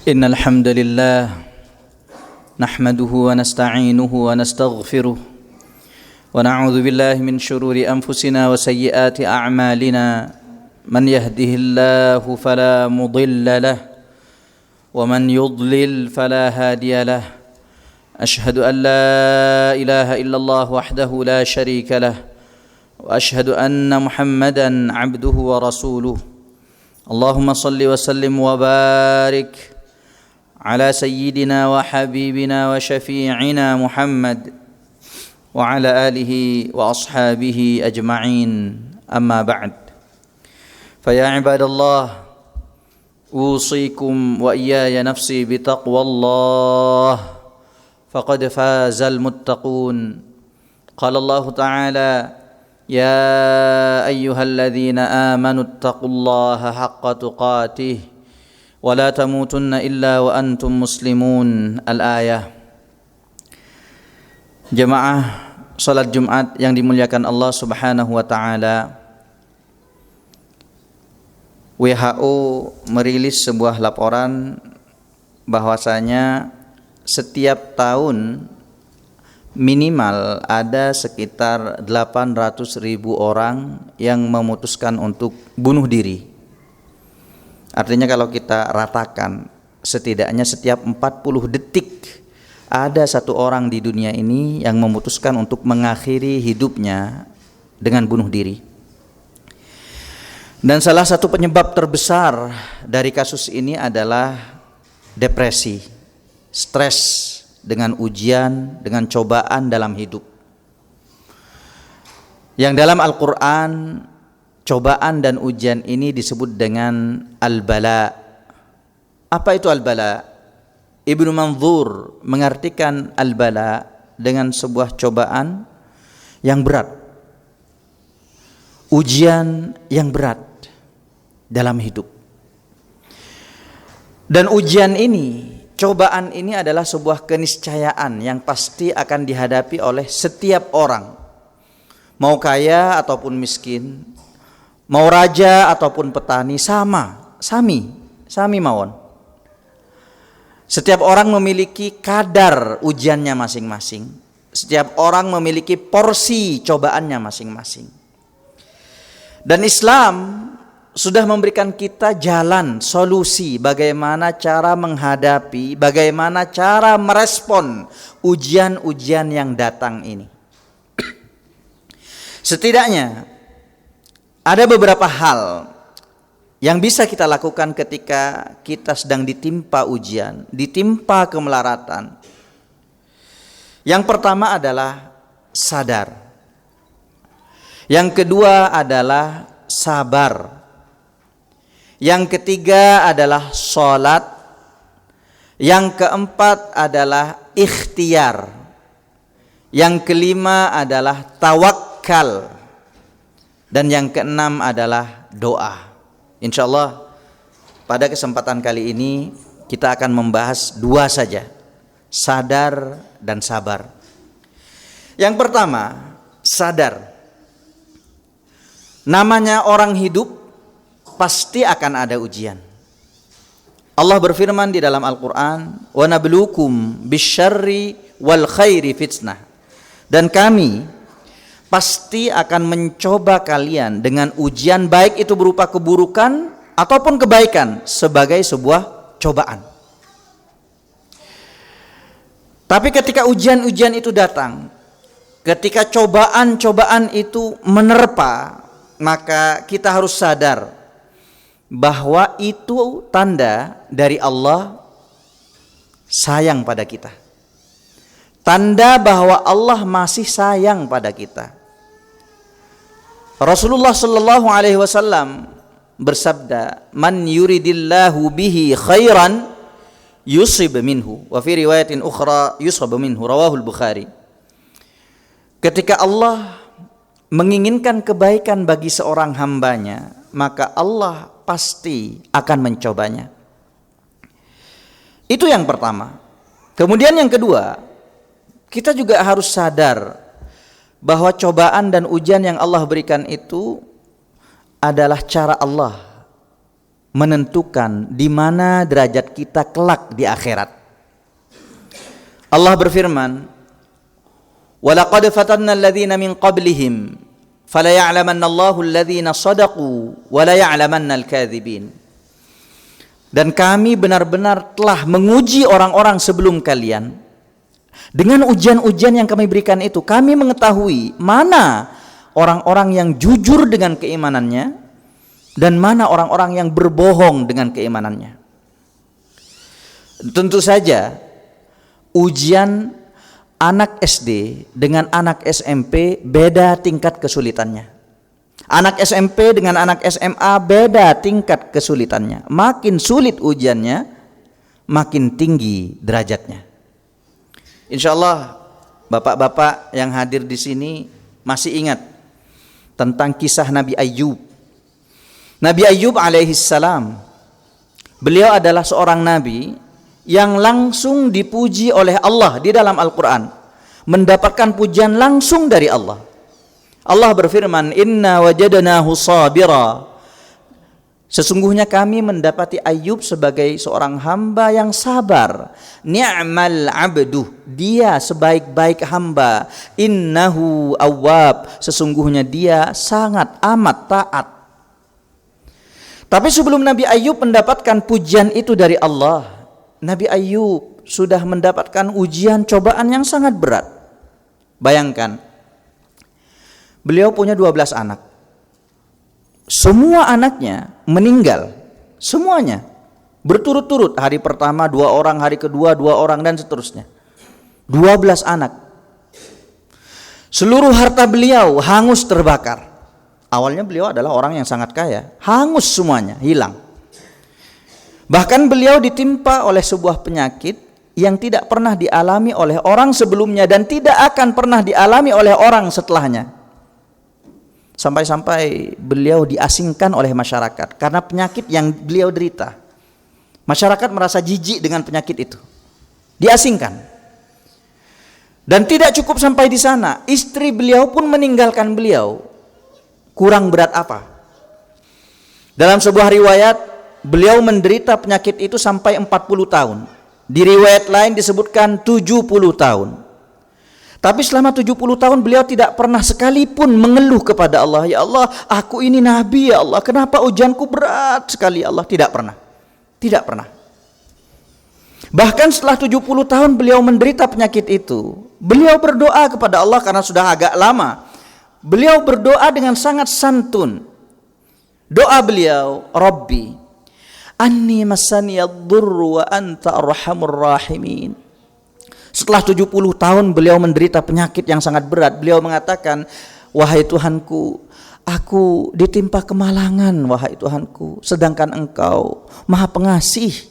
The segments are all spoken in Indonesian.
إن الحمد لله نحمده ونستعينه ونستغفره ونعوذ بالله من شرور أنفسنا وسيئات أعمالنا من يهده الله فلا مضل له ومن يضلل فلا هادي له أشهد أن لا إله إلا الله وحده لا شريك له وأشهد أن محمدا عبده ورسوله اللهم صل وسلم وبارك على سيدنا وحبيبنا وشفيعنا محمد وعلى آله وأصحابه أجمعين أما بعد فيا عباد الله أوصيكم وإياي نفسي بتقوى الله فقد فاز المتقون قال الله تعالى يا أيها الذين آمنوا اتقوا الله حق تقاته ولا تموتن إلا وأنتم مسلمون الآية. Jemaah salat Jumat yang dimuliakan Allah Subhanahu wa taala, WHO merilis sebuah laporan bahwasanya setiap tahun minimal ada sekitar 800.000 orang yang memutuskan untuk bunuh diri. Artinya kalau kita ratakan, setidaknya setiap 40 detik ada satu orang di dunia ini yang memutuskan untuk mengakhiri hidupnya dengan bunuh diri. Dan salah satu penyebab terbesar dari kasus ini adalah depresi, stres dengan ujian, dengan cobaan dalam hidup. Yang dalam Al-Quran, cobaan dan ujian ini disebut dengan al-bala. Apa itu al-bala? Ibnu Manzur mengartikan al-bala dengan sebuah cobaan yang berat, ujian yang berat dalam hidup. Dan ujian ini, cobaan ini adalah sebuah keniscayaan yang pasti akan dihadapi oleh setiap orang, mau kaya ataupun miskin, mau raja ataupun petani, sami mawon. Setiap orang memiliki kadar ujiannya masing-masing. Setiap orang memiliki porsi cobaannya masing-masing. Dan Islam sudah memberikan kita jalan, solusi bagaimana cara menghadapi, bagaimana cara merespon ujian-ujian yang datang ini. Setidaknya ada beberapa hal yang bisa kita lakukan ketika kita sedang ditimpa ujian, ditimpa kemelaratan. Yang pertama adalah sadar. Yang kedua adalah sabar. Yang ketiga adalah sholat. Yang keempat adalah ikhtiar. Yang kelima adalah tawakal. Dan yang keenam adalah doa. Insyaallah pada kesempatan kali ini kita akan membahas dua saja, sadar dan sabar. Yang pertama, sadar. Namanya orang hidup pasti akan ada ujian. Allah berfirman di dalam Al-Quran, wa nabluukum bisyarri wal khairi fitnah. Dan kami pasti akan mencoba kalian dengan ujian, baik itu berupa keburukan ataupun kebaikan, sebagai sebuah cobaan. Tapi ketika ujian-ujian itu datang, ketika cobaan-cobaan itu menerpa, maka kita harus sadar bahwa itu tanda dari Allah sayang pada kita. Tanda bahwa Allah masih sayang pada kita. Rasulullah sallallahu alaihi wasallam bersabda, "Man yuridillahu bihi khairan yusib minhu." Wa fi riwayatin ukhra yusab minhu, rawahul Bukhari. Ketika Allah menginginkan kebaikan bagi seorang hambanya, maka Allah pasti akan mencobanya. Itu yang pertama. Kemudian yang kedua, kita juga harus sadar bahwa cobaan dan ujian yang Allah berikan itu adalah cara Allah menentukan di mana derajat kita kelak di akhirat. Allah berfirman, "Walaqad fatanna alladhina min qablihim fala ya'lamanna Allahu alladhina shadaqu wa la ya'lamanna al-kadzibin." Dan kami benar-benar telah menguji orang-orang sebelum kalian. Dengan ujian-ujian yang kami berikan itu, kami mengetahui mana orang-orang yang jujur dengan keimanannya dan mana orang-orang yang berbohong dengan keimanannya. Tentu saja ujian anak SD dengan anak SMP beda tingkat kesulitannya. Anak SMP dengan anak SMA beda tingkat kesulitannya. Makin sulit ujiannya, makin tinggi derajatnya. Insya Allah bapak-bapak yang hadir di sini masih ingat tentang kisah Nabi Ayyub. Nabi Ayyub alaihissalam, beliau adalah seorang nabi yang langsung dipuji oleh Allah di dalam Al-Quran, mendapatkan pujian langsung dari Allah. Allah berfirman, "Inna wajadnahu sabira." Sesungguhnya kami mendapati Ayyub sebagai seorang hamba yang sabar. Ni'mal abdu, dia sebaik-baik hamba. Innahu awwab, sesungguhnya dia sangat amat taat. Tapi sebelum Nabi Ayyub mendapatkan pujian itu dari Allah, Nabi Ayyub sudah mendapatkan ujian cobaan yang sangat berat. Bayangkan, beliau punya 12 anak. Semua anaknya meninggal. Semuanya. Berturut-turut. Hari pertama 2 orang, hari kedua 2 orang, dan seterusnya. 12 anak. Seluruh harta beliau hangus terbakar. Awalnya beliau adalah orang yang sangat kaya. Hangus semuanya, hilang. Bahkan beliau ditimpa oleh sebuah penyakit yang tidak pernah dialami oleh orang sebelumnya dan tidak akan pernah dialami oleh orang setelahnya. Sampai-sampai beliau diasingkan oleh masyarakat karena penyakit yang beliau derita. Masyarakat merasa jijik dengan penyakit itu. Diasingkan. Dan tidak cukup sampai di sana, istri beliau pun meninggalkan beliau. Kurang berat apa? Dalam sebuah riwayat, beliau menderita penyakit itu sampai 40 tahun. Di riwayat lain disebutkan 70 tahun. Tapi selama 70 tahun beliau tidak pernah sekalipun mengeluh kepada Allah. Ya Allah, aku ini nabi ya Allah. Kenapa ujianku berat sekali ya Allah? Tidak pernah. Tidak pernah. Bahkan setelah 70 tahun beliau menderita penyakit itu, beliau berdoa kepada Allah karena sudah agak lama. Beliau berdoa dengan sangat santun. Doa beliau, Rabbi, anni masaniyad-durru wa anta arhamur rahimin. Setelah 70 tahun beliau menderita penyakit yang sangat berat, beliau mengatakan, wahai Tuhanku, aku ditimpa kemalangan, wahai Tuhanku, sedangkan Engkau Maha Pengasih.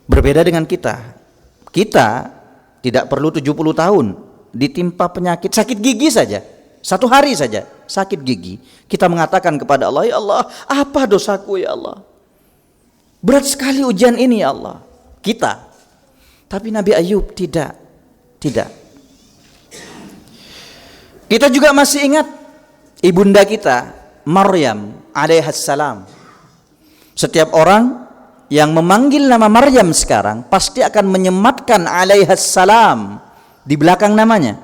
Berbeda dengan kita. Kita tidak perlu 70 tahun ditimpa penyakit, sakit gigi saja. 1 hari saja sakit gigi. Kita mengatakan kepada Allah, ya Allah, apa dosaku ya Allah? Berat sekali ujian ini ya Allah. Kita. Tapi Nabi Ayyub tidak. Kita juga masih ingat ibunda kita Maryam alaihissalam. Setiap orang yang memanggil nama Maryam sekarang pasti akan menyematkan alaihissalam di belakang namanya.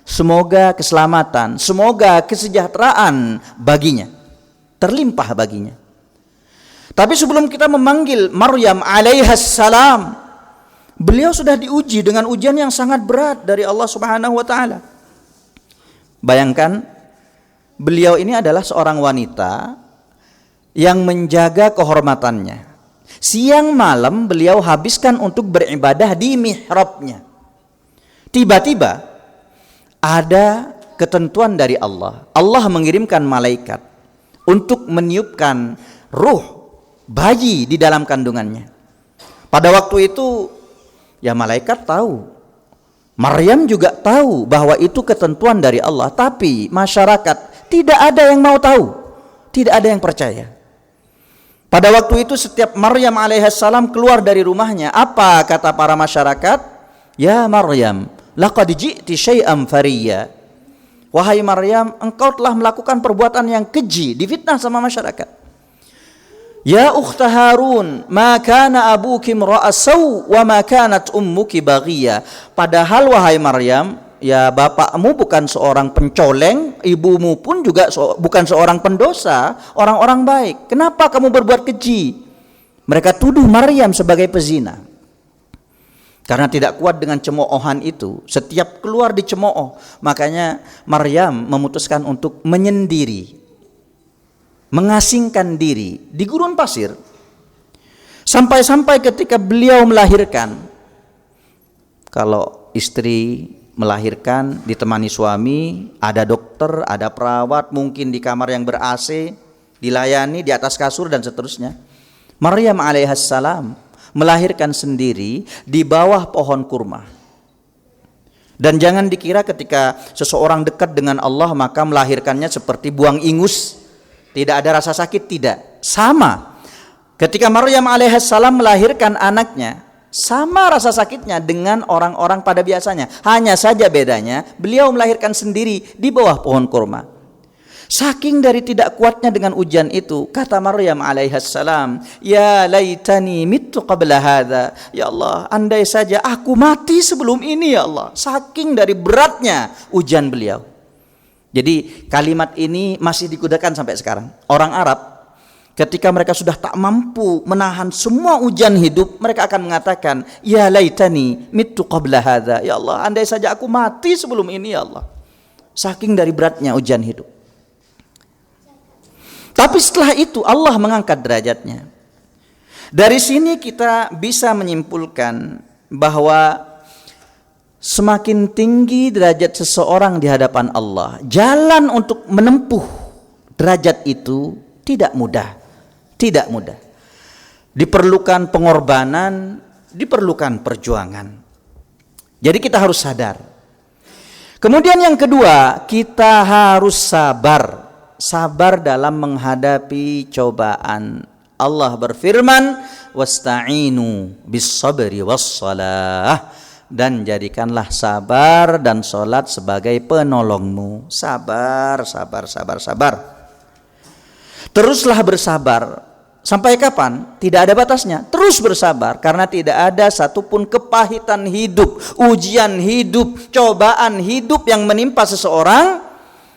Semoga keselamatan, semoga kesejahteraan baginya, terlimpah baginya. Tapi sebelum kita memanggil Maryam alaihissalam, beliau sudah diuji dengan ujian yang sangat berat dari Allah Subhanahu wa taala. Bayangkan, beliau ini adalah seorang wanita yang menjaga kehormatannya. Siang malam beliau habiskan untuk beribadah di mihrabnya. Tiba-tiba ada ketentuan dari Allah. Allah mengirimkan malaikat untuk meniupkan ruh bayi di dalam kandungannya. Pada waktu itu ya malaikat tahu, Maryam juga tahu bahwa itu ketentuan dari Allah, tapi masyarakat tidak ada yang mau tahu, tidak ada yang percaya. Pada waktu itu setiap Maryam alaihissalam keluar dari rumahnya, apa kata para masyarakat? Ya Maryam, laqad ji'ti syai'an fariyya. Wahai Maryam, engkau telah melakukan perbuatan yang keji, difitnah sama masyarakat. Ya ukhta Harun, ma kana abuki imra'a saw wa ma kanat ummuki baghiya. Padahal wahai Maryam, ya bapakmu bukan seorang pencoleng, ibumu pun juga bukan seorang pendosa, orang-orang baik. Kenapa kamu berbuat keji? Mereka tuduh Maryam sebagai pezina. Karena tidak kuat dengan cemoohan itu, setiap keluar dicemooh, makanya Maryam memutuskan untuk menyendiri, mengasingkan diri di gurun pasir. Sampai-sampai ketika beliau melahirkan, kalau istri melahirkan ditemani suami, ada dokter, ada perawat, mungkin di kamar yang ber-AC, dilayani di atas kasur dan seterusnya. Maryam alaihissalam melahirkan sendiri di bawah pohon kurma. Dan jangan dikira ketika seseorang dekat dengan Allah maka melahirkannya seperti buang ingus, tidak ada rasa sakit, tidak. Sama. Ketika Maryam alaihissalam melahirkan anaknya, sama rasa sakitnya dengan orang-orang pada biasanya. Hanya saja bedanya beliau melahirkan sendiri di bawah pohon kurma. Saking dari tidak kuatnya dengan ujian itu, kata Maryam alaihissalam, ya laitani mittu qabla hadha. Ya Allah, andai saja aku mati sebelum ini ya Allah. Saking dari beratnya ujian beliau. Jadi kalimat ini masih digunakan sampai sekarang. Orang Arab ketika mereka sudah tak mampu menahan semua ujian hidup, mereka akan mengatakan, ya laitani mittu qabla hadha. Ya Allah, andai saja aku mati sebelum ini ya Allah. Saking dari beratnya ujian hidup. Tapi setelah itu Allah mengangkat derajatnya. Dari sini kita bisa menyimpulkan bahwa semakin tinggi derajat seseorang di hadapan Allah, jalan untuk menempuh derajat itu tidak mudah. Tidak mudah. Diperlukan pengorbanan, diperlukan perjuangan. Jadi kita harus sadar. Kemudian yang kedua, kita harus sabar. Sabar dalam menghadapi cobaan. Allah berfirman, wasta'inu bis-sabri was-salah, dan jadikanlah sabar dan salat sebagai penolongmu. Sabar, sabar, sabar, sabar. Teruslah bersabar. Sampai kapan? Tidak ada batasnya. Terus bersabar karena tidak ada satupun kepahitan hidup, ujian hidup, cobaan hidup yang menimpa seseorang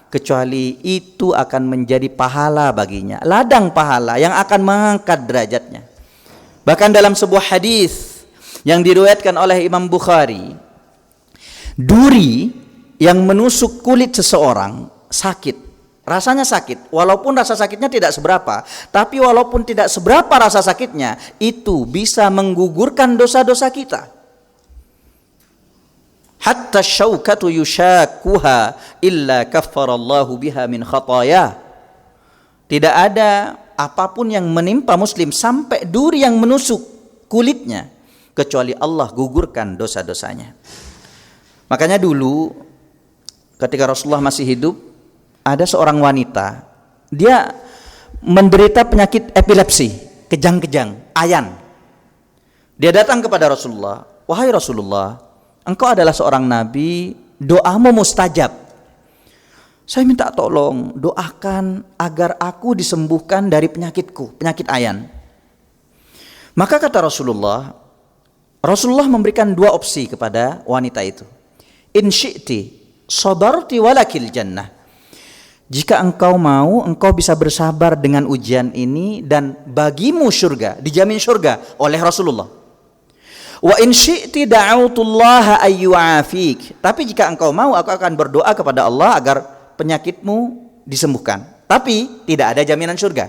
kecuali itu akan menjadi pahala baginya, ladang pahala yang akan mengangkat derajatnya. Bahkan dalam sebuah hadis yang diriwayatkan oleh Imam Bukhari, duri yang menusuk kulit seseorang sakit, rasanya sakit, walaupun rasa sakitnya tidak seberapa, tapi walaupun tidak seberapa rasa sakitnya, itu bisa menggugurkan dosa-dosa kita. Hatta syaukatu yushakuha illa kaffarallahu biha min khataya. Tidak ada apapun yang menimpa muslim sampai duri yang menusuk kulitnya kecuali Allah gugurkan dosa-dosanya. Makanya dulu ketika Rasulullah masih hidup, ada seorang wanita, dia menderita penyakit epilepsi, kejang-kejang, ayan. Dia datang kepada Rasulullah, wahai Rasulullah, engkau adalah seorang nabi, doamu mustajab. Saya minta tolong doakan agar aku disembuhkan dari penyakitku, penyakit ayan. Maka kata Rasulullah memberikan dua opsi kepada wanita itu. In syi'ti sabarti walakil jannah. Jika engkau mau, engkau bisa bersabar dengan ujian ini dan bagimu surga, dijamin surga oleh Rasulullah. Wa in syi'ti da'autullaha ayyu'afik. Tapi jika engkau mau, aku akan berdoa kepada Allah agar penyakitmu disembuhkan. Tapi tidak ada jaminan surga.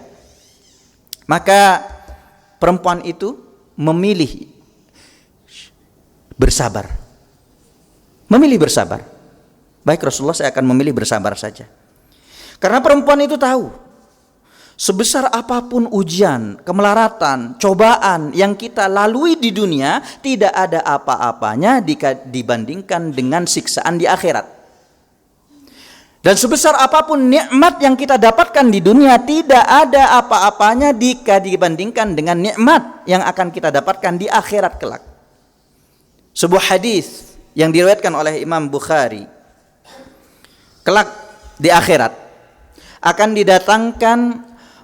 Maka perempuan itu memilih bersabar. Memilih bersabar. Baik Rasulullah, saya akan memilih bersabar saja. Karena perempuan itu tahu, sebesar apapun ujian, kemelaratan, cobaan yang kita lalui di dunia, tidak ada apa-apanya dibandingkan dengan siksaan di akhirat. Dan sebesar apapun nikmat yang kita dapatkan di dunia, tidak ada apa-apanya dibandingkan dengan nikmat yang akan kita dapatkan di akhirat kelak. Sebuah hadis yang diriwayatkan oleh Imam Bukhari, kelak di akhirat akan didatangkan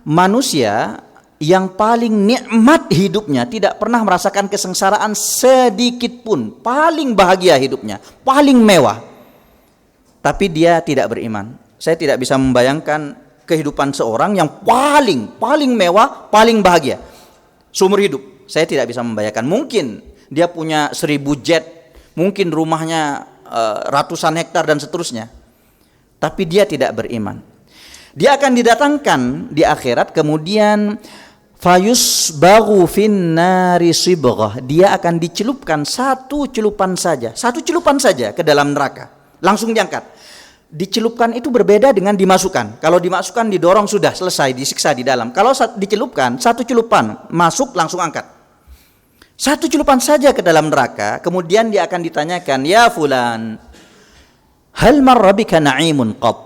manusia yang paling nikmat hidupnya, tidak pernah merasakan kesengsaraan sedikit pun, paling bahagia hidupnya, paling mewah, tapi dia tidak beriman. Saya tidak bisa membayangkan kehidupan seorang yang paling mewah, paling bahagia seumur hidup. Saya tidak bisa membayangkan. Mungkin dia punya 1000 jet, mungkin rumahnya ratusan hektar dan seterusnya, tapi dia tidak beriman. Dia akan didatangkan di akhirat, kemudian fayusbaghu finnari sibghah, dia akan dicelupkan satu celupan saja ke dalam neraka, langsung diangkat. Dicelupkan itu berbeda dengan dimasukkan. Kalau dimasukkan didorong sudah selesai, disiksa di dalam. Kalau dicelupkan, satu celupan masuk langsung angkat. Satu celupan saja ke dalam neraka, kemudian dia akan ditanyakan, ya fulan, hal marra bika na'imun qat?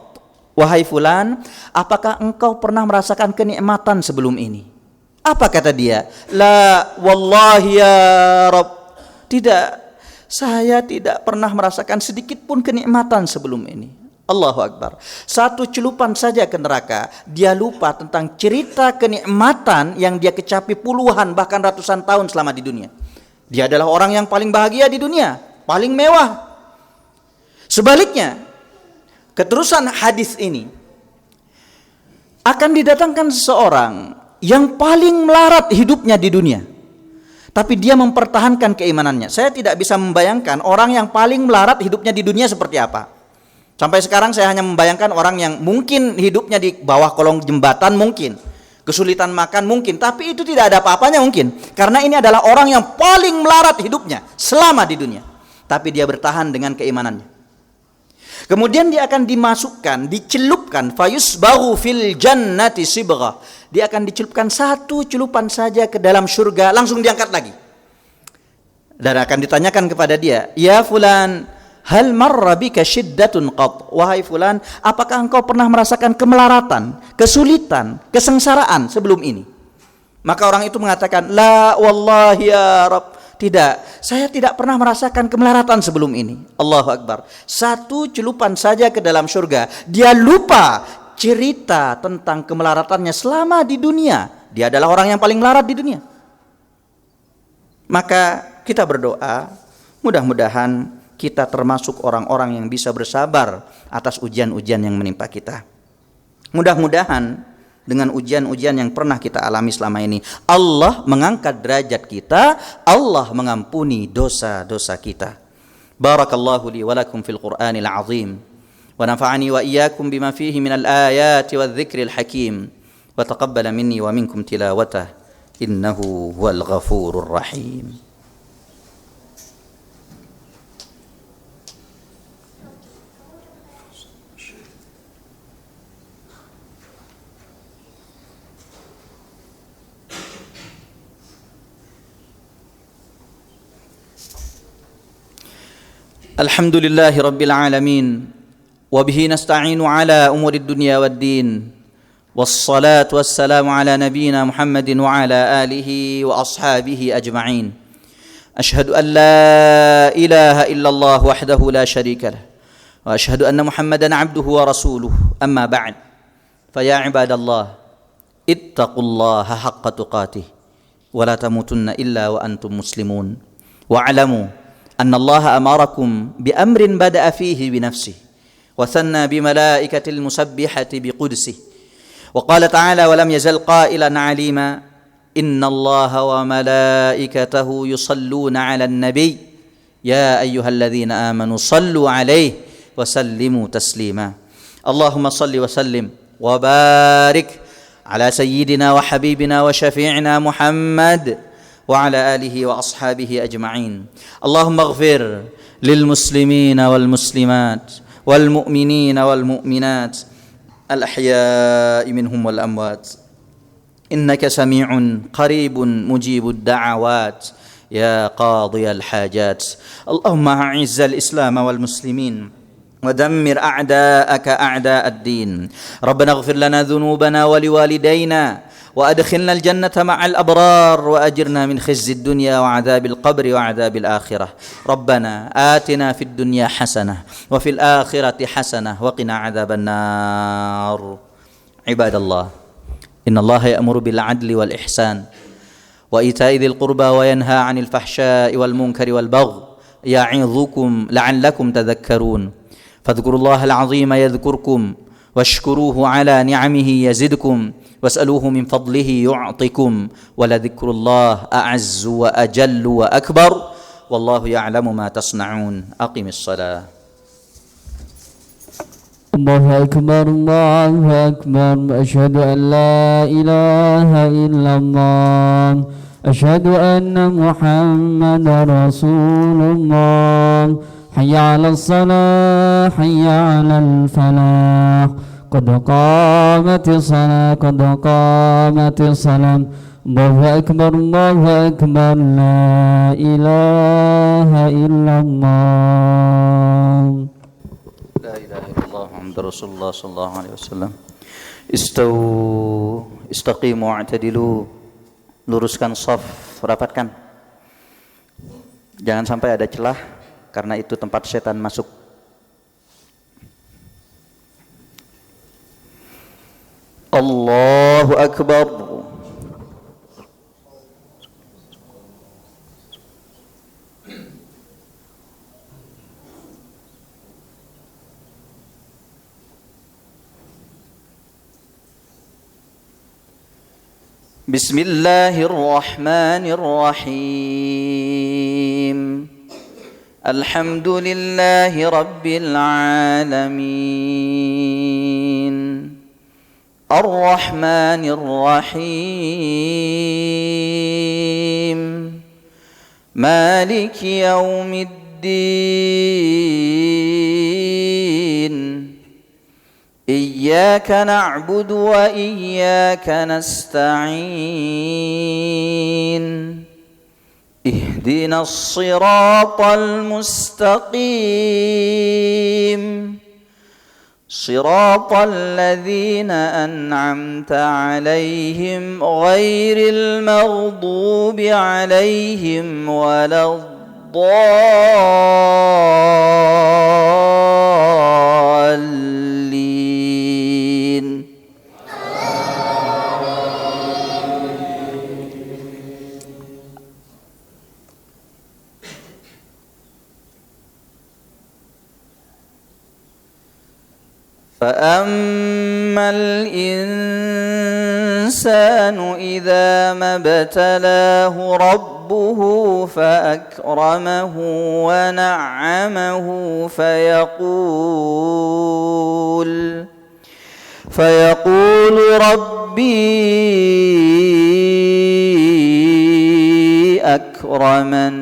Wahai fulan, apakah engkau pernah merasakan kenikmatan sebelum ini? Apa kata dia? La wallahi ya Rabb. Tidak, saya tidak pernah merasakan sedikit pun kenikmatan sebelum ini. Allahu Akbar. Satu celupan saja ke neraka, dia lupa tentang cerita kenikmatan yang dia kecapi puluhan bahkan ratusan tahun selama di dunia. Dia adalah orang yang paling bahagia di dunia, paling mewah. Sebaliknya, keterusan hadis ini akan didatangkan seseorang yang paling melarat hidupnya di dunia, tapi dia mempertahankan keimanannya. Saya tidak bisa membayangkan orang yang paling melarat hidupnya di dunia seperti apa. Sampai sekarang saya hanya membayangkan orang yang mungkin hidupnya di bawah kolong jembatan, mungkin kesulitan makan mungkin, tapi itu tidak ada apa-apanya mungkin, karena ini adalah orang yang paling melarat hidupnya selama di dunia, tapi dia bertahan dengan keimanannya. Kemudian dia akan dimasukkan, dicelupkan, fayusbaghu fil jannati sibghah. Dia akan dicelupkan satu celupan saja ke dalam surga, langsung diangkat lagi. Dan akan ditanyakan kepada dia, ya fulan, hal marra bika syiddatun qat? Wahai fulan, apakah engkau pernah merasakan kemelaratan, kesulitan, kesengsaraan sebelum ini? Maka orang itu mengatakan, la wallahi ya Rabb. Tidak, saya tidak pernah merasakan kemelaratan sebelum ini. Allahu Akbar. Satu celupan saja ke dalam surga, dia lupa cerita tentang kemelaratannya selama di dunia. Dia adalah orang yang paling melarat di dunia. Maka kita berdoa, mudah-mudahan kita termasuk orang-orang yang bisa bersabar atas ujian-ujian yang menimpa kita. Mudah-mudahan dengan ujian-ujian yang pernah kita alami selama ini, Allah mengangkat derajat kita, Allah mengampuni dosa-dosa kita. Barakallahu li wa lakum fil Qur'anil azim, wa nafa'ani wa iyyakum bima fihi minal ayati wadh-dhikril hakim, wa taqabbala minni wa minkum tilawatah, innahu huwal ghafurur rahim. الحمد لله رب العالمين وبه نستعين على أمور الدنيا والدين والصلاة والسلام على نبينا محمد وعلى آله وأصحابه أجمعين أشهد أن لا إله إلا الله وحده لا شريك له وأشهد أن محمدا عبده ورسوله أما بعد فيا عباد الله اتقوا الله حق تقاته ولا تموتن إلا وأنتم مسلمون واعلموا أن الله أمركم بأمر بدأ فيه بنفسه وثنى بملائكة المسبحة بقدسه وقال تعالى ولم يزل قائلا عليما إن الله وملائكته يصلون على النبي يا أيها الذين آمنوا صلوا عليه وسلموا تسليما اللهم صل وسلم وبارك على سيدنا وحبيبنا وشفيعنا محمد وعلى آله وأصحابه أجمعين اللهم اغفر للمسلمين والمسلمات والمؤمنين والمؤمنات الأحياء منهم والأموات إنك سميع قريب مجيب الدعوات يا قاضي الحاجات اللهم أعز الإسلام والمسلمين ودمر أعداءك أعداء الدين ربنا اغفر لنا ذنوبنا ولوالدينا وأدخلنا الجنة مع الأبرار وأجرنا من خزي الدنيا وعذاب القبر وعذاب الآخرة ربنا آتنا في الدنيا حسنة وفي الآخرة حسنة وقنا عذاب النار عباد الله Innallaha ya'muru bil 'adli wal ihsan wa ita'i dzil qurba wa yanha 'anil fahsya'i wal munkari wal baghi ya'idzukum la'allakum tadhakkarun. Fadhkurullaha al-'azima yadhkurkum washkuruhu 'ala ni'amihi yazidkum was'aluhu min fadlihi yu'tikum wa ladhikrullahi a'azzu wa ajallu wa akbar wallahu ya'lamu ma tasna'un. Aqimis shalah. الله أكبر الله أكبر أشهد أن لا إله إلا الله أشهد أن محمد رسول الله حي على الصلاة حي على الفلاح قد قامت الصلاة قد قامت الصلاة الله أكبر لا إله إلا الله La ilaha illallah Muhammadur Rasulullah sallallahu alaihi wasallam. Istaqimu wa'tadilu. Luruskan shaf, rapatkan. Jangan sampai ada celah karena itu tempat setan masuk. Allahu akbar. بسم الله الرحمن الرحيم الحمد لله رب العالمين الرحمن الرحيم مالك يوم الدين إياك نعبد وإياك نستعين اهدنا الصراط المستقيم صراط الذين أنعمت عليهم غير المغضوب عليهم ولا الضالين. فأما الإنسان إذا ما ابتلاه ربه فأكرمه ونعمه فيقول ربي أكرمن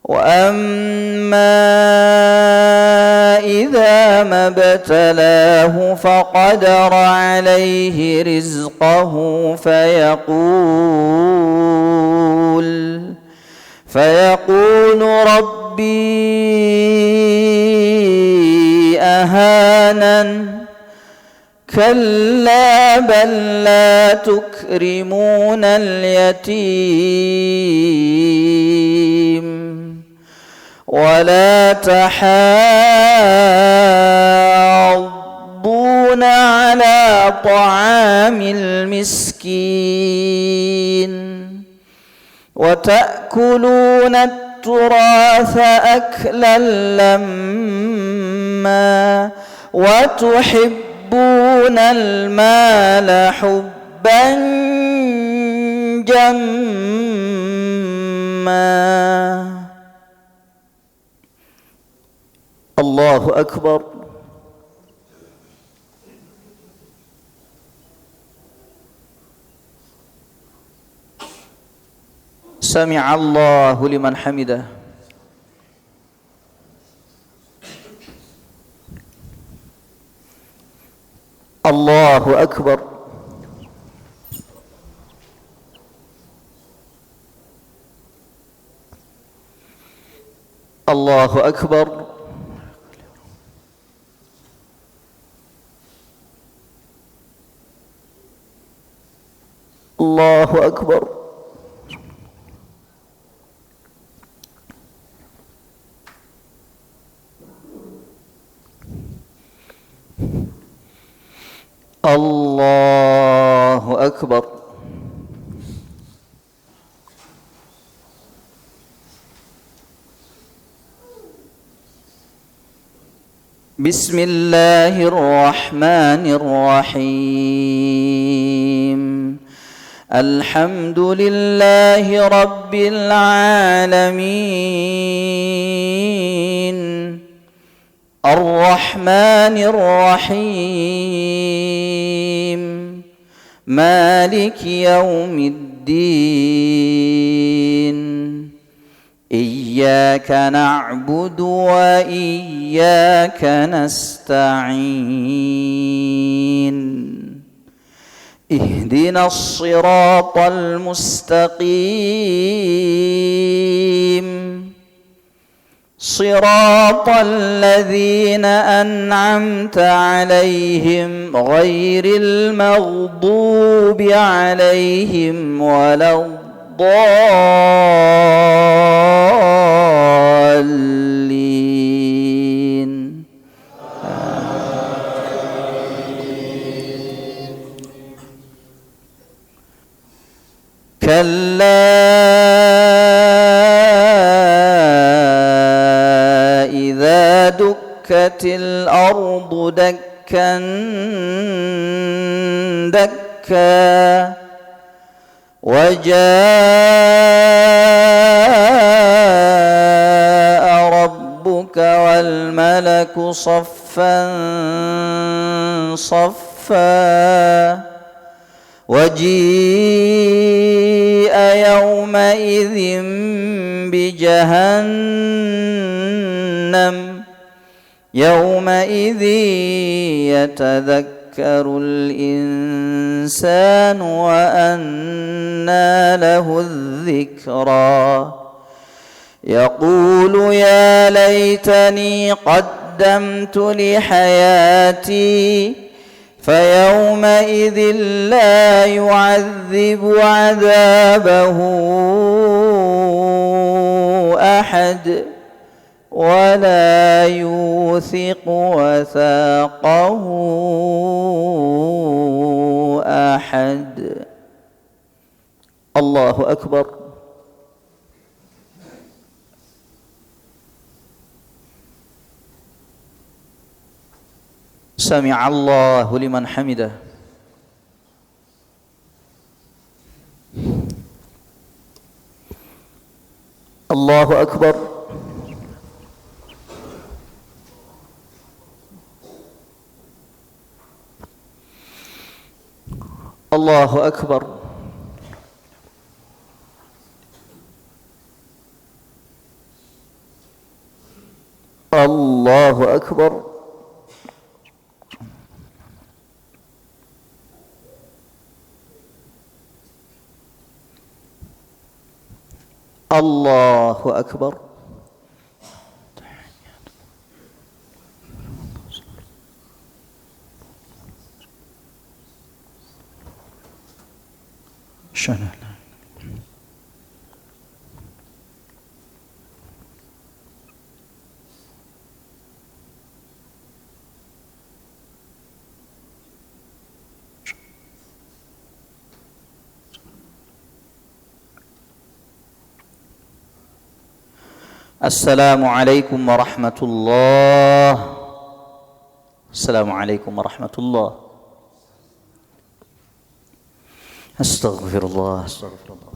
وأما إذا ما ابتلاه فقدر عليه رزقه فيقول ربي أهانن كلا بل لا تكرمون اليتيم ولا تحاضون على طعام المسكين وتأكلون التراث أكلا لما وتحبون المال حبا جما. الله أكبر. سمع الله لمن حمده. الله أكبر. الله أكبر. الله أكبر. الله أكبر. بسم الله الرحمن الرحيم. الحمد لله رب العالمين الرحمن الرحيم مالك يوم الدين إياك نعبد وإياك نستعين اهدنا الصراط المستقيم صراط الذين أنعمت عليهم غير المغضوب عليهم ولا الضالين. كلا إذا دكت الأرض دكا دكا وجاء ربك والملك صفا صفا وجيء يومئذ بجهنم يومئذ يتذكر الإنسان وأنى له الذكرى يقول يا ليتني قدمت لحياتي فيومئذ لا يعذب عذابه أحد ولا يوثق وثاقه أحد. الله أكبر. سمع الله لمن حمده. الله أكبر. الله أكبر. الله أكبر. الله أكبر. السلام عليكم ورحمة الله. السلام عليكم ورحمة الله. أستغفر الله. أستغفر الله.